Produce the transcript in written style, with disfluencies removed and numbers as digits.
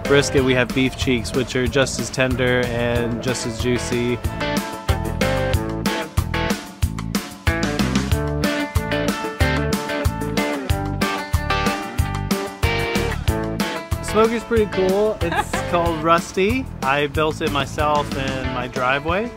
brisket, we have beef cheeks, which are just as tender and just as juicy. The smoker's pretty cool. It's called Rusty. I built it myself in my driveway.